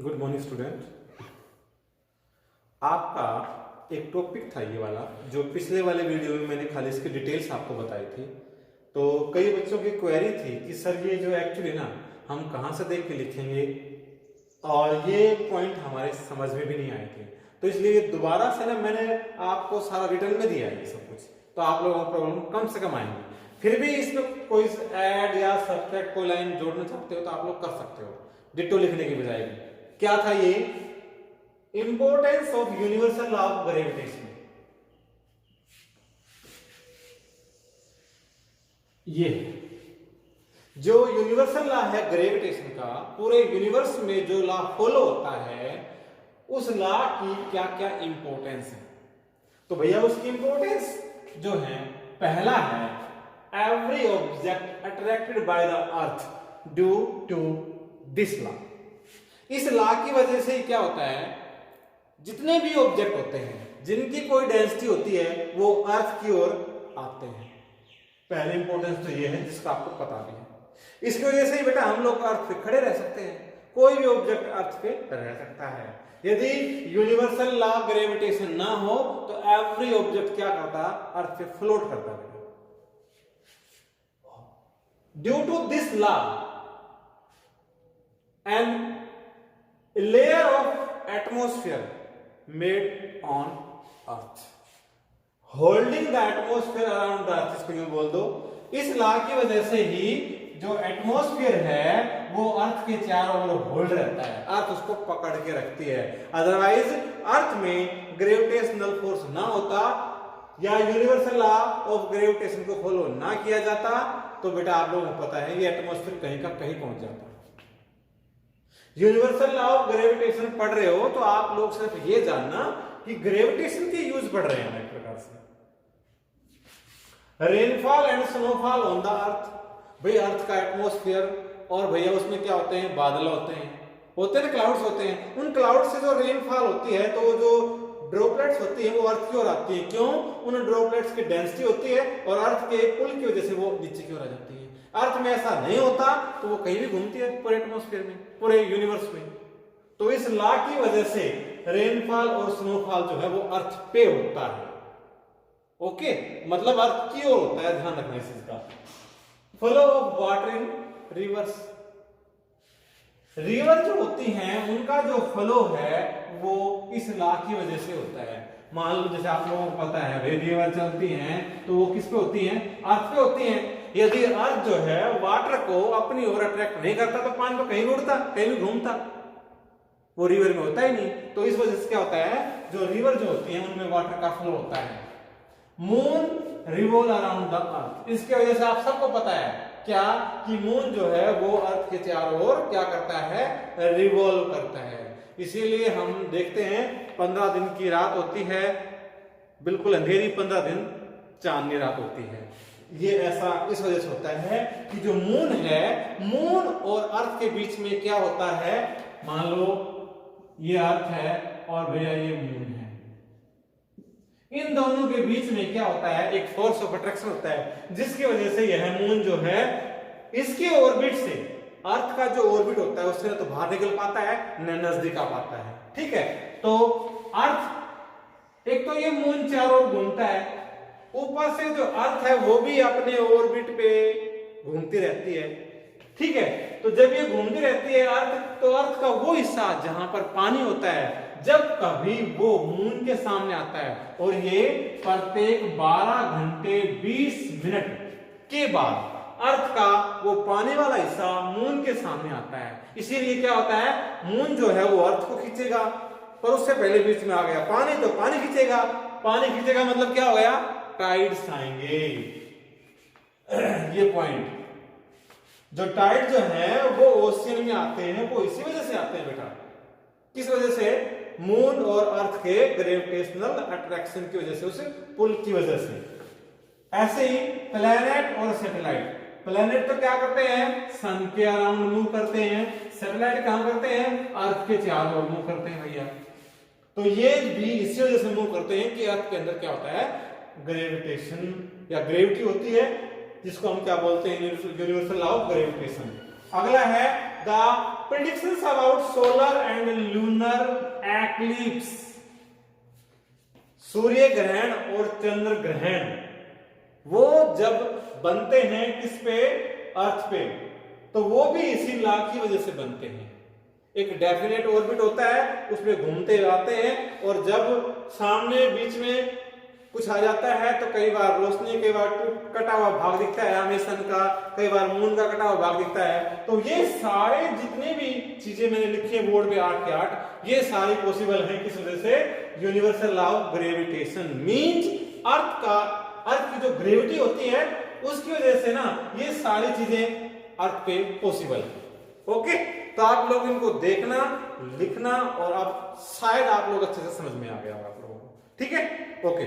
Good morning student. आपका एक topic था ये वाला, जो पिछले वाले वीडियो में मैंने खाली इसकी डिटेल्स आपको बताई थी। तो कई बच्चों की क्वेरी थी कि सर ये जो एक्चुअली ना हम कहाँ से देख के लिखेंगे, और ये पॉइंट हमारे समझ में भी नहीं आए थे। तो इसलिए दोबारा से ना मैंने आपको सारा रिटर्न में दिया है ये सब कुछ, तो आप लोगों को प्रॉब्लम कम से कम आएंगी। फिर भी इसमें कोई ऐड या सब्ट्रैक्ट कोई लाइन जोड़ना चाहते हो तो आप लोग कर सकते हो, डिट्टो लिखने की बजाय भी। क्या था ये? Importance of universal law of gravitation. ये जो यूनिवर्सल लॉ है ग्रेविटेशन का, पूरे यूनिवर्स में जो लॉ फॉलो होता है, उस लॉ की क्या क्या इंपॉर्टेंस है। तो भैया उसकी इंपॉर्टेंस जो है, पहला है every object attracted by the earth due to this law. इस लॉ की वजह से क्या होता है, जितने भी ऑब्जेक्ट होते हैं जिनकी कोई डेंसिटी होती है वो अर्थ की ओर आते हैं। पहले इंपॉर्टेंस तो ये है जिसका आपको पता भी है। इसकी वजह से ही बेटा हम लोग अर्थ पे खड़े रह सकते हैं, कोई भी ऑब्जेक्ट अर्थ पे रह सकता है। यदि यूनिवर्सल लॉ ग्रेविटेशन ना हो तो एवरी ऑब्जेक्ट क्या करता, अर्थ पे फ्लोट करता है। Due to this law and layer of atmosphere made on earth, holding the atmosphere around the earth, इसको यूं बोल दो। इस लॉ की वजह से ही जो एटमॉस्फेयर है वो अर्थ के चारों ओर होल्ड रहता है, अर्थ उसको पकड़ के रखती है। अदरवाइज अर्थ में ग्रेविटेशनल फोर्स ना होता या यूनिवर्सल लॉ ऑफ ग्रेविटेशन को फॉलो ना किया जाता तो बेटा आप लोगों को पता है ये एटमॉस्फेयर कहीं का कहीं पहुंच जाता। यूनिवर्सल लॉ ऑफ ग्रेविटेशन पढ़ रहे हो तो आप लोग सिर्फ ये जानना कि ग्रेविटेशन के यूज पढ़ रहे हैं एक प्रकार से। Rainfall and snowfall on the earth, भाई अर्थ का एटमॉस्फेयर, और भैया उसमें क्या होते हैं, बादल होते हैं ना, क्लाउड्स होते हैं। उन क्लाउड से जो रेनफॉल होती है तो जो ड्रॉपलेट्स होती है वो अर्थ की ओर आती है। क्यों? उन ड्रॉपलेट्स की डेंसिटी होती है और अर्थ के पुल की वजह से वो नीचे की ओर आ जाती है। अर्थ में ऐसा नहीं होता तो वो कहीं भी घूमती है पूरे एटमॉस्फेयर में, पूरे यूनिवर्स में। तो इस लॉ की वजह से रेनफॉल और स्नोफॉल जो है वो अर्थ पे होता है। ओके, मतलब अर्थ की ओर होता है, ध्यान रखना इस चीज का। Flow of water in reverse, river जो होती हैं उनका जो फ्लो है वो इस लॉ की वजह से होता है। मान लो जैसे आप लोगों को पता है भाई रिवर चलती हैं तो वो किस पे होती हैं, अर्थ पे होती हैं। यदि अर्थ जो है वाटर को अपनी ओर अट्रैक्ट नहीं करता तो पानी तो कहीं भी उड़ता, कहीं भी घूमता, वो रिवर में होता ही नहीं। तो इस वजह से क्या होता है, जो रिवर जो होती है उनमें वाटर का फ्लो होता है। Moon revolve around the earth, इसके वजह से आप सबको पता है क्या कि मून जो है वो अर्थ के चारों ओर क्या करता है, रिवॉल्व करता है। इसीलिए हम देखते हैं 15 दिन की रात होती है, बिल्कुल अंधेरी, 15 दिन चांदनी रात होती है। ये ऐसा इस वजह से होता है कि जो मून है, मून और अर्थ के बीच में क्या होता है, मान लो ये अर्थ है और भैया ये मून है, इन दोनों के बीच में क्या होता है, एक फोर्स ऑफ अट्रैक्शन होता है, जिसकी वजह से यह मून जो है इसके ऑर्बिट से, अर्थ का जो ऑर्बिट होता है उससे तो बाहर निकल पाता है न नजदीक आ पाता है। ठीक है, तो अर्थ, एक तो ये मून चारों ओर घूमता है, ऊपर से जो अर्थ है वो भी अपने ऑर्बिट पे घूमती रहती है। ठीक है, तो जब ये घूमती रहती है अर्थ, तो अर्थ का वो हिस्सा जहां पर पानी होता है, जब कभी वो मून के सामने आता है, और ये प्रत्येक 12 घंटे 20 मिनट के बाद अर्थ का वो पानी वाला हिस्सा मून के सामने आता है। इसीलिए क्या होता है, मून जो है वो अर्थ को खींचेगा, पर उससे पहले बीच में आ गया पानी, तो पानी खींचेगा। पानी खींचेगा मतलब क्या हो गया, टाइड्स आएंगे। ये पॉइंट, जो टाइड जो है वो ओशियन में आते हैं, वो इसी वजह से आते हैं बेटा। किस वजह से? मून और अर्थ के ग्रेविटेशनल अट्रैक्शन की वजह से, उसे पुल की वजह से। ऐसे ही प्लैनेट और सैटेलाइट, प्लैनेट तो क्या करते हैं, सन के अराउंड मूव करते हैं, सैटेलाइट कहां करते हैं, अर्थ के चारों ओर मूव करते हैं भैया। तो ये भी इसी वजह से मूव करते हैं कि अर्थ के अंदर क्या होता है, ग्रेविटेशन या ग्रेविटी होती है, जिसको हम क्या बोलते हैं, यूनिवर्सल लॉ ऑफ ग्रेविटेशन। अगला है the predictions about solar and lunar eclipse, सूर्य ग्रहण और चंद्र ग्रहण वो जब बनते हैं किस पे, अर्थ पे, तो वो भी इसी लॉ की वजह से बनते हैं। एक डेफिनेट ऑर्बिट होता है, उसमें घूमते आते हैं, और जब सामने बीच में कुछ आ जाता है तो कई बार रोशनी, कई बार कटा हुआ भाग दिखता है हमेशन का, कई बार मून का कटा हुआ भाग दिखता है। तो ये सारे जितने भी चीजें मैंने लिखी है बोर्ड पे 8 के 8, ये सारी पॉसिबल है किस वजह से, universal law of gravitation. Means earth की जो ग्रेविटी होती है उसकी वजह से ना ये सारी चीजें अर्थ पे पॉसिबल है। ओके, तो आप लोग इनको देखना, लिखना, और अब शायद आप लोग अच्छे से समझ में आ गया होगा आप लोगों को। ठीक है, ओके।